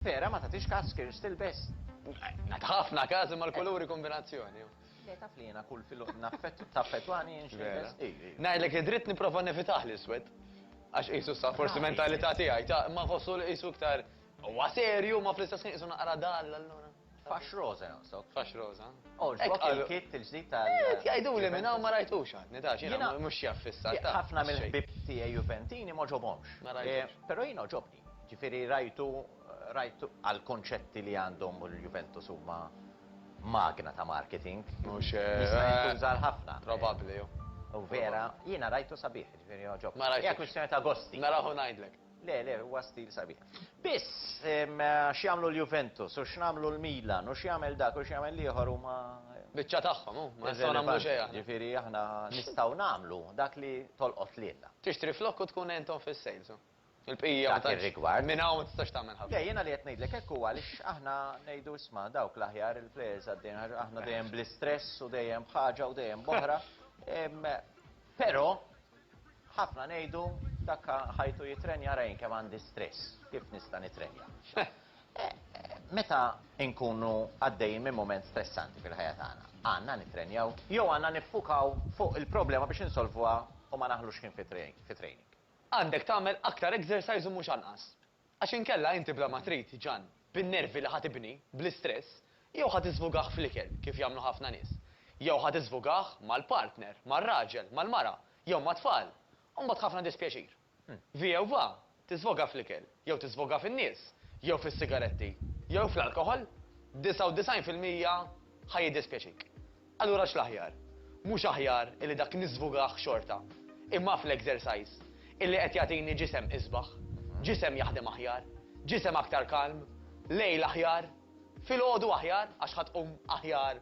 Vera ma tagħtix każ kien still best. Nagħta ħafna każ imma l-kuluri kombinazzjoni. Taf li jiena kull fil taffetwani Vera. Ngħidlek id-dritt nipprova nevitaħ l-iswed. Għax qisu sa forsi mentalità tiegħi ta' ma fossu li qisu iktar huwa serju ma fl-istess qisu naqra dall allura. Fax roza naqsok. Fax roza. Il-kit il-ġdid tal. Jgħidu li minna ma rajtux għad, nitax, jena mux jaffissa. Ħafna mill-ħbib tiegħi Juventini ma ġobhomx. Però jiena ġobni. Ġifieri rajtu għal-konċetti li għandhom il-Juventus huma magna ta' marketing. Mux. Nista' ħafna. Probabbli. U vera, jiena rajtu sabiħ, ġifieri ġobni. Ma rajtux. Hija kwistjoni ta' gosti. Naraħu ngħidlek. Le, huwa stil sabiħ. Biss, x'jagħmlu l-Juventus, u x'nagħmlu l-Milan, u x'jagħmel dak, u x'jagħmel ieħor huma. Biċċa tagħhom, ma nistgħu nagħmlu xejn. Ġifieri aħna nistgħu nagħmlu dak li tolqot lilna. Tixtri flok u tkun entom fis-sales. Il-bqija Dak ir-rigward. Minn hawn ma tistax tagħmel ħafna. Le, jiena li qed ngħidlek hekk huwa għaliex aħna ngħidu isma' dawk l-aħjar il-players għaddejn aħna dejjem bl-istress u dejjem b'ħaġa u dejjem b'oħra. Però ħafna ngħidu dak ħajtu jitrenja rejn kemm għandi stress, kif nista' nitrenja. Meta nkunu għaddejjin minn moment stressanti fil-ħajja tagħna, għandna nitrenjaw jew għandna niffukaw fuq il-problema biex insolvuha u ma naħlux kien fi training. Għandek tagħmel aktar exercise u mhux anqas. Għax inkella inti bla ma trid ġan bin-nervi li ħatibni, bl-istress, jew ħad iżvugah fl-ikel kif jagħmlu ħafna nies. Jew ħad iżvugah mal-partner, mar-raġel, mal-mara, jew mat-tfal. Mbagħad ħafna dispjaċir. Vija u va, tiżvoga fl-ikel, jew tiżvoga fin-nies, jew fis-sigaretti, jew fl-alkoħol, 99% ħaj jiddispjaċik. Allura x'l-aħjar? Mhux aħjar illi dak niżvugah xorta, imma fl-exercise illi qed jagħtini ġisem isbaħ, ġisem jaħdem aħjar, ġisem aktar kalm, lejl aħjar, filgħodu aħjar għax ħadqum aħjar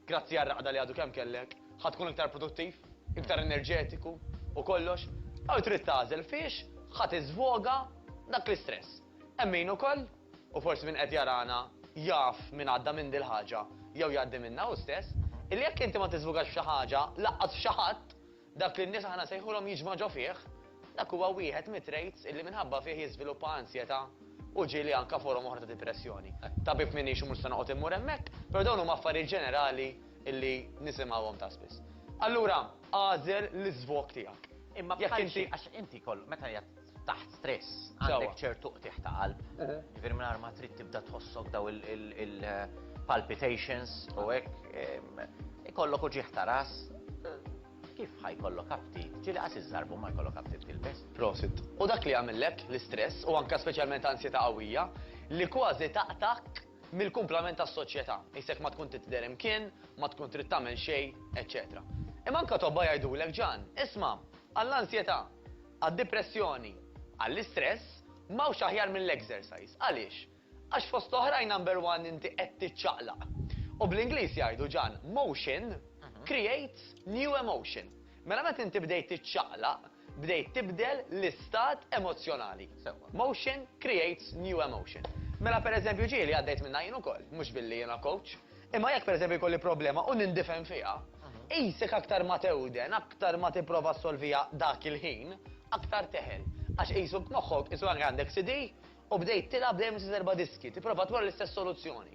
grazzi għar-raqda li għadu kemm kellek, ħadkun iktar produttiv, iktar enerġetiku u kollox. Għaw trid tagħżel fiex ħadd iżvoga dak l-istress. Hemm min ukoll, u forsi min qed jarana jaf min għadda minn dil ħaġa jew jgħaddi minnha hu stess, illi jekk inti ma tiżvogax f'xi ħaġa laqqas f'xi ħadd dak li n-nies aħna sejħulhom jiġmaġu fih, dak huwa wieħed mit-traits illi minħabba fih jiżviluppa ansjetà u ġieli anke forom oħra ta' depressjoni. Tabib minix mhux se noqgħod immur hemmhekk, però dawn huma affarijiet ġenerali illi nisimgħuhom ta' spiss. Allura, għażel l-iżvok tiegħek. Imma għax inti koll, meta jgħat taħt stress, għandek ċertu qtiħ ta' qalb, ġifieri mingħajr ma trid tibda tħossok daw il-palpitations u hekk ikollok uġieħ ta' ras, kif ħajkollok aptit? Ġieli qas iżżarbu ma jkollok aptit tilbes. Prosit. U dak li għamillek l-istress u anke speċjalment ansjetà qawwija li kważi taqtak mill-kumplament tas-soċjetà. Isek ma tkun tidher imkien, ma tkun trid tagħmel xejn, eċċetera. Imma anke tobba jgħidulek ġan, isma' għall-ansjetà, għad-depressjoni, għall-istress, m'hawnx aħjar mill-exercise. Għaliex? Għax fost oħrajn number one inti qed tiċċaqlaq. U bl-Ingliż jgħidu ġan, motion creates new emotion. Mela meta inti bdejt tiċċaqlaq, bdejt tibdel l-istat emozjonali. Motion creates new emotion. Mela pereżempju ġieli għaddejt minna jien ukoll, mhux billi jiena coach, imma jekk pereżempju jkolli problema u nindifhem fiha, ejsek aktar ma tewden, aktar ma tipprova solvija dak il-ħin, aktar teħel. Għax ejsuk moħħok, isu għandek CD u bdejt tilab dejjem erba' diski, tipprova twar l-istess soluzzjoni.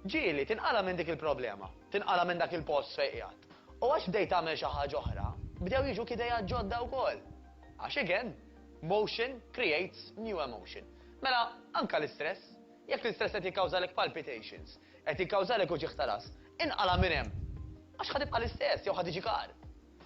Ġieli tinqala minn dik il-problema, tinqala minn dak il-post fejn qiegħed. U għax bdejt tagħmel xi ħaġa oħra, bdew jiġu kidejja ġodda wkoll. Għax again, motion creates new emotion. Mela anke l-istress, jekk l-istress qed jikkawżalek palpitations, qed jikkawżalek uġieħ ta' ras, inqala minn hemm. Għax ħadibqa l-istess, jew ħad kar.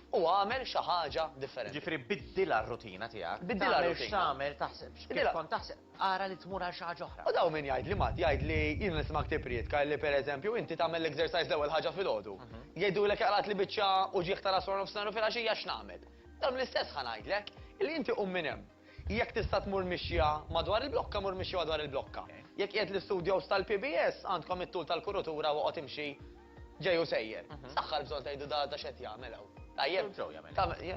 U għamel xi ħaġa differenti. Ġifieri biddilha r-rutina tiegħek. Biddilha r-rutina. Tagħmel taħseb kif kont taħseb ara li tmur għal xi ħaġa oħra. U daw min jgħid li mat jgħid li jien nisma' ktib riedka li pereżempju inti tagħmel l-exercise l-ewwel ħaġa filgħodu. Jgħidulek għalat li biċċa u ġieħ ta' ras nofsinhar u filgħaxija x'nagħmel. Dawn l-istess ħanajdlek li inti qum minn hemm. Jekk tista' tmur mixja madwar il-blokka mur mixja madwar il-blokka. Jekk qiegħed l-istudios tal-PBS għandkom it-tul tal-kurutura u qod imxi ġej u sejjer. Saħħar bżonn tgħidu da x'qed jagħmel hawn. Tajjeb.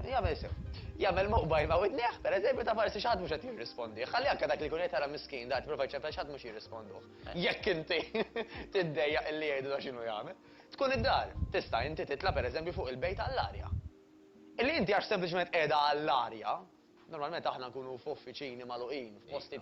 Jagħmel sew. Jagħmel moqbajl ma' widneħ, pereżempju ta' forsi x'ħadd mhux qed jirrispondi. Ħalli anke dak li jkun qed tara miskien dak tipprova jċempel x'ħadd mhux jirrisponduh. Jekk inti tiddejjaq illi jgħidu x'inhu jagħmel. Tkun id-dar, tista' inti titla' pereżempju fuq il-bejt għall-arja. Illi inti għax sempliċement qiegħda għall-arja, normalment aħna nkunu f'uffiċini magħluqin, f'postijiet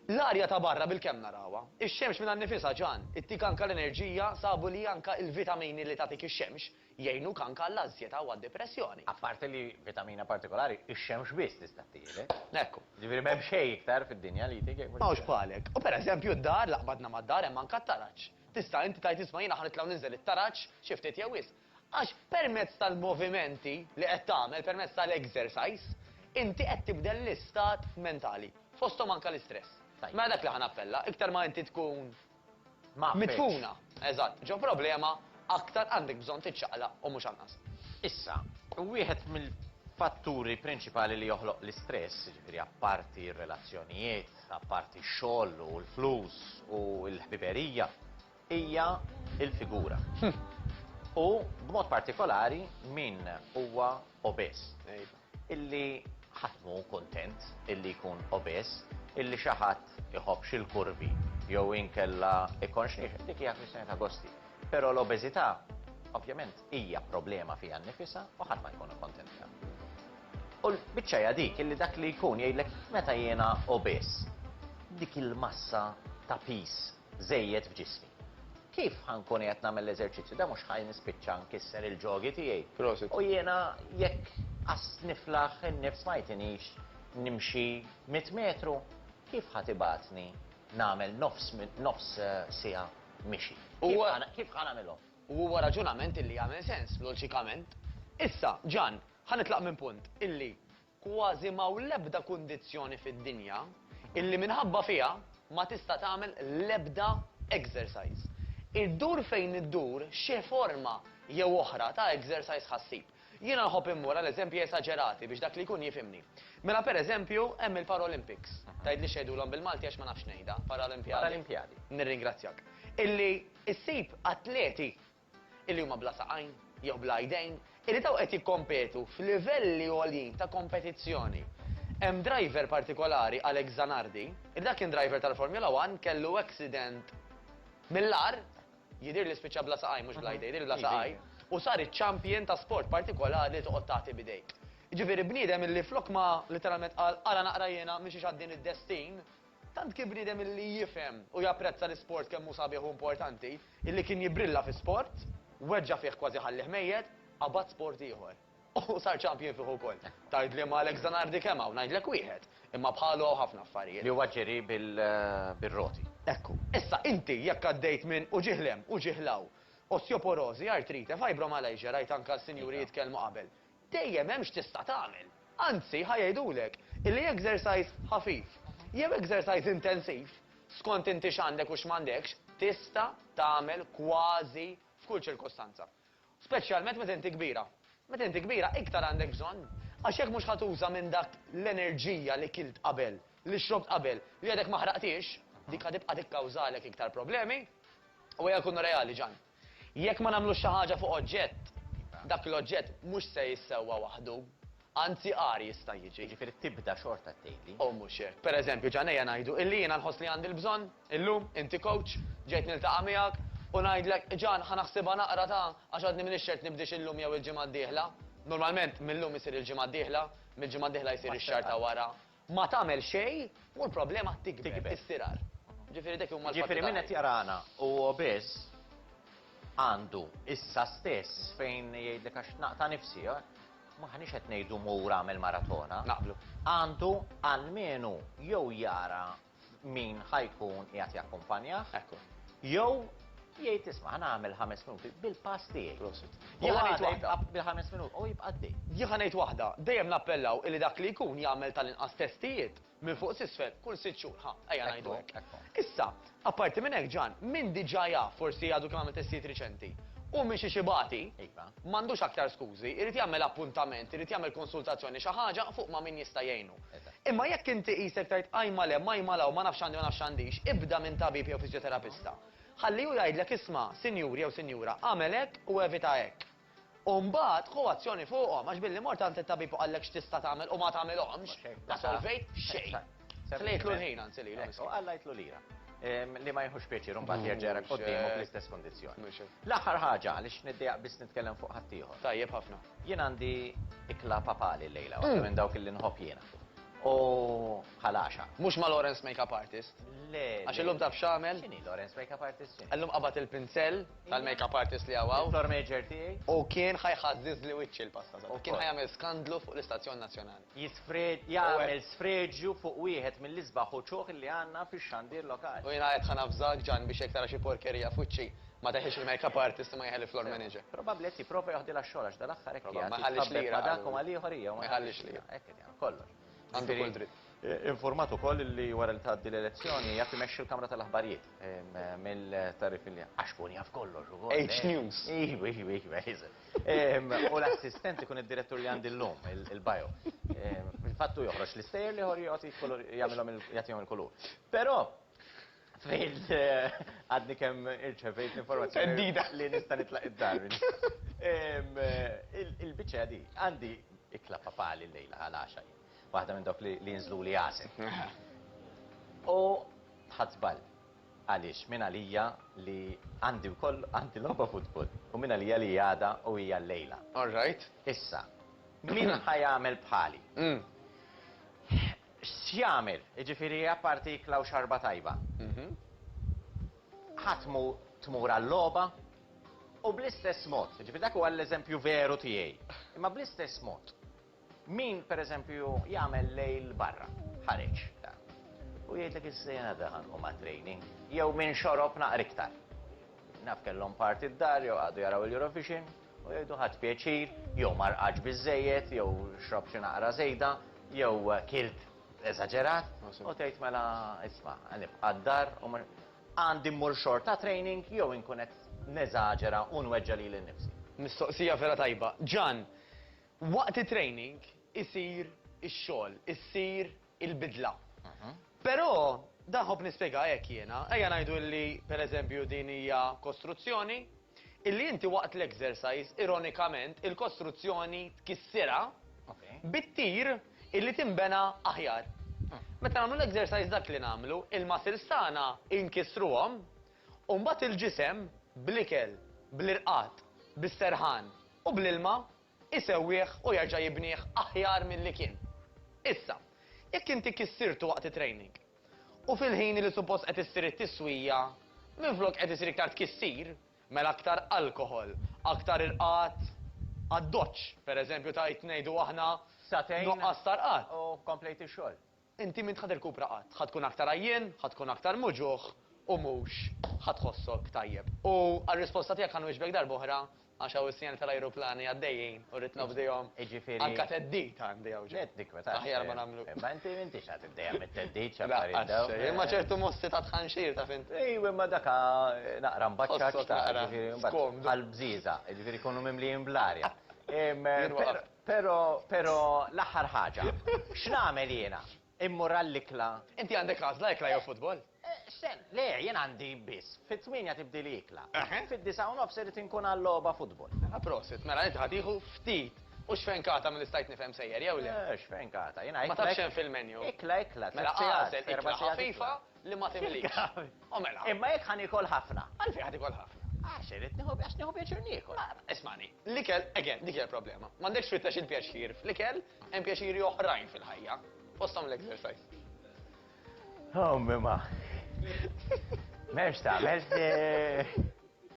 L-arja ta' barra bil-kem narawa. Ix-xemx minn għannifisa ġan, ittik anka l-enerġija, sabu li anka il-vitamini li tatik ix-xemx jgħinu anka l-anzjeta u għad-depressjoni. Apparti li vitamina partikolari, ix-xemx biss tista' tiri. Ekku. Ġifieri m'hemm xejn iktar fid-dinja li tik. Mawx bħalek. U per eżempju d-dar, laqbadna mad-dar hemm anka t-taraċ. Tista' inti tajt isma' jiena ħanitlaw ninżel it-taraċ xi ftit jew wisq. Għax permezz tal-movimenti li qed tagħmel permezz tal-exercise, inti qed tibdel l-istat mentali. Fosthom anka l-istress. Ma dak li ħanappella, iktar ma inti tkun mitfuna. Eżatt, ġo problema, aktar għandek bżonn tiċċaqlaq u mhux anqas. Issa, wieħed mill-fatturi prinċipali li joħloq l-istress, ġifieri apparti r-relazzjonijiet, apparti x-xogħol u l-flus u l-ħbiberija, hija il-figura. U b'mod partikolari min huwa obes. Illi ħatmu kontent illi jkun obes, illi xi ħadd iħobbx il-kurvi jew inkella ikonx dik hija kwistjoni ta' gosti. Però l-obeżità ovvjament hija problema fiha nnifisha u ħadd ma jkun kontent. U l-biċċejja dik illi dak li jkun jgħidlek meta jiena obes, dik il-massa ta' pis żejjed f'ġismi. Kif ħankun qed nagħmel l-eżerċizzju? Da mhux ħaj nispiċċa nkisser il-ġogi tiegħi. U jiena jekk niflaħ in-nifs ma jtinix nimxi 100 metru, kif ħatibatni nagħmel nofs sija mixi? Kif ħanamilhom? Huwa raġunament illi jagħmel sens loġikament. Issa, Ġan, ħanitlaq minn punt illi kważi ma l-ebda kundizzjoni fid-dinja illi minħabba fiha ma tista' tagħmel l-ebda exercise. Iddur fejn iddur xi forma jew oħra ta' exercise ħassib. Jiena nħobb immur għal eżempji esaġerati biex dak li jkun jifhimni. Mela pereżempju hemm il-Paralympics. Tgħidli xejdulhom bil-Malti għax ma nafx ngħidha, Paralimpiadi. Nirringrazzjak. Illi issib atleti illi huma bla saqajn jew bla jdejn, illi taw qed jikkompetu f'livelli għolin ta' kompetizzjoni. Hemm driver partikolari Alex Zanardi, il dak kien driver tal-Formula 1 kellu accident mill-ar, jidir li spiċċa bla saqaj, mhux bla jdejn, jidir bla saqaj, u sar iċ-champion ta' sport partikolari li toqgħod tagħti bidejk. Ġifieri bniedem illi flok ma literalment qal ara naqra jiena mhix għaddin id-destin, tant kien bniedem illi jifhem u japprezza l-isport kemm hu sabiħ u importanti, illi kien jibrilla fi sport, weġġa fih kważi ħallih mejjed, qabad sport ieħor. U sar champion fih ukoll. Tgħid li ma Alex Zanardi kemm hawn ngħidlek wieħed, imma bħalu ħafna affarijiet. Li huwa ġeri bil-roti. Ekku. Issa inti jekk għaddejt minn uġiħlem, uġiħlaw, osteoporosi, artrite, fibromyalgia, rajt anka s-sinjuri jitkellmu qabel. Dejjem hemmx tista' tagħmel. Anzi, ħajdulek illi exercise ħafif, jew exercise intensiv, skont inti x'għandek u x'm'għandekx, tista' tagħmel kważi f'kull ċirkostanza. Speċjalment meta inti kbira. Meta inti kbira iktar għandek bżonn. Għax hekk mhux ħatuża minn dak l-enerġija li kilt qabel, li xrobt qabel, li għadek ma ħraqtix, dik ħadibqa' tikkawżalek iktar problemi u hija jkunu reali ġan. Jekk ma nagħmlux xi ħaġa fuq oġġett, dak l-oġġett mhux se jissewwa waħdu, anzi qari jista' jiġi. Ġifieri tibda xorta tgħidli. U mhux hekk. Pereżempju ġanejja ngħidu illi jiena nħoss li għandi l-bżonn, illum inti coach, ġejt niltaqa' miegħek u ngħidlek ġan ħanaħsibha naqra ta' għax għadni minn ix-xert nibdix illum jew il-ġimgħa d-dieħla. Normalment millum isir il-ġimgħa d-dieħla, mill-ġimgħa d-dieħla jsir ix-xahar ta' wara. Ma tagħmel xejn u l-problema tikber issirar. Ġifieri dak huma l-fatt. Ġifieri min qed jarana u obeż għandu issa stess fejn jgħidlek għax naqta' nifsi, ma ħanix qed ngħidu mur għamel maratona. Naqblu. Għandu almenu jew jara min ħajkun qiegħed jakkumpanja, jew jgħid isma' nagħmel 5 minuti bil-pass tiegħi. Jien ngħid waħda bil-5 minuti u jibqa' dej. Jien ngħid waħda, dejjem nappellaw illi dak li jkun jagħmel tal-inqas testijiet minn fuq s'isfel kull 6 xhur. Ejja ngħidu hekk. Issa, apparti minn hekk ġan, min diġà jaf forsi għadu kemm għamel testijiet riċenti. U minn xi xibati, m'għandux aktar skużi, irid jagħmel appuntament, irid jagħmel konsultazzjoni xi ħaġa fuq ma' min jista' jgħinu. Imma jekk inti qisek tgħid ajma le, ma jmalaw, ma nafx għandi u nafx għandix, ibda minn tabib jew fiżjoterapista. Ħalliju jgħidlek isma' sinjur jew sinjura, għamel hekk u evita hekk. U mbagħad ħu azzjoni fuqhom għax billi mort għand it-tabib u qallek x'tista' tagħmel u ma tagħmilhomx, ma solvejt xejn. Tlejtlu l-ħin anzililu. Għallajtlu lira. Li ma jħux pieċir un bat jerġera qoddimu fl-istess kondizjoni. L-aħħar ħaġa għaliex niddejaq biss nitkellem fuq ħaddieħor. Tajjeb ħafna. Jien għandi ikla papali l-lejla, minn dawk li nħobb jiena. u ħalaxa. Mhux ma' Lawrence Makeup Artist. Le. Għax illum taf x'għamel? X'inhi Lawrence Makeup Artist? Illum qabad il-pinsell tal-makeup artist li għawaw. Floor Major tiegħi? U kien ħajħazziż li wiċċi l-pasta. U kien ħajjagħmel skandlu fuq l-Istazzjon Nazzjonali. Jagħmel sfreġġju fuq wieħed mill-isbaħ u ċoħ li għandna fix-xandir lokali. U jiena qed ħanafżak ġan biex jekk tara xi porkerija fuċċi ma teħiex il-makeup artist ma jħelli floor manager. Probabbli qed jipprova joħdilha x-xogħol għax dal-aħħar hekk Ma ħallix lira. ma dak u ma ieħor hija. Ma jħallix lira. Hekk kien kollox. Għandu kull dritt. Informat ukoll li wara li tgħaddi l-elezzjoni jagħti imexxi l-Kamra tal-Aħbarijiet mill-tarif li għax kun jaf kollox ukoll. H News. U l-assistent ikun id-direttur li għandi llum, il-bio. Il-fattu joħroġ l-istejjer li ħor jagħtihom il-kulur. Però għadni kemm irċevejt informazzjoni li nista' nitlaq id-dar. Il-biċċa di għandi ikla papali l-lejla għal-10. Waħda minn dawk li jinżlu li għasem. U ħadżbal għaliex minn għalija li għandi wkoll għandi logħba futbol u minn għalija li għada u hija l-lejla. All right. Issa, min ħajamel bħali? X'jagħmel? Jiġifieri apparti klaw xarba tajba. Ħatmu tmur għall-logħba u bl-istess mod. Jiġifieri dak huwa l-eżempju veru tiegħi. Imma bl-istess mod. Min, per eżempju, jagħmel lejl barra, ħareġ. U jgħidlek is-sena daħan u ma' training, jew minn xorob naqra iktar. Naf kellhom parti d-dar, jew għadu jaraw il-Eurovision, u jgħidu ħadd pjaċir, jew marqaġ biżejjed, jew xrob xi naqra żejda, jew kilt eżaġerat, u tgħid mela isma' nibqa' d-dar u għandi mmur xort ta' training, jew inkun qed neżaġera u nweġġa' lili nnifsi. Mistoqsija vera tajba. Ġan, waqt it-training isir ix-xogħol, isir il-bidla. Però daħob nispjega hekk jiena, ejja ngħidu li pereżempju din hija kostruzzjoni, illi inti waqt l-exercise ironikament il-kostruzzjoni tkissira bit-tir illi timbena aħjar. Meta nagħmlu l-exercise dak li nagħmlu, il-muscles tagħna inkissruhom u mbagħad il-ġisem bl-ikel, bl-irqat, bis-serħan u bl-ilma isewwieħ u jerġa' jibnieh aħjar milli kien. Issa, jekk inti kissirtu waqt it-training u fil-ħin li suppost qed issir it-tiswija, minflok qed isir iktar tkissir, mela aktar alkohol, aktar irqat għad-doċċ, pereżempju tajt ngħidu aħna noqqas tarqat. U komplejt ix-xogħol. Inti min tħad il-kupra qatt, ħad tkun aktar għajjien, ħad tkun aktar muġuħ u mhux ħad tħossok tajjeb. U għar-risposta tiegħek ħan wieġbek darb'oħra għax hawn is-sinjali tal-ajruplani għaddejjin u rrid nobdihom. Anke teddit għandi hawn ġej. Aħjar ma nagħmlu. Ma inti m'intix qed iddejjem mit-teddit Imma ċertu mossi ta' tħanxir ta' fint. Ejwa imma daka naqra mbaċċaġġ ta' għall-bżiża, jiġifieri jkunu mimlijin bl-arja. Però l-aħħar ħaġa, x'nagħmel jiena? Immur għall-ikla. Inti għandek għażla ikla jew futbol? Le, jien għandi biss. Fit-8 tibdi li ikla. Fit-9 u nofs irid inkun għall-logħba futbol. Prosit, mela inti ħadieħu ftit u x'fenkata mill-istajt nifhem sejjer jew le? X'fenkata, jiena ma tafx hemm fil-menju. Ikla. Mela għażel ikla ħafifa li ma timlix. U mela. Imma jekk ħanikol ħafna. Għalfejn ħanikol ħafna? Għax irid nieħu pjaċir niekol. Ismani, l-ikel, again, dik hija l-problema. M'għandekx tfittex il-pjaċir fl-ikel, hemm pjaċiri oħrajn fil-ħajja. Fosthom l-exercise. Oh, mima. M'hemmx tagħmel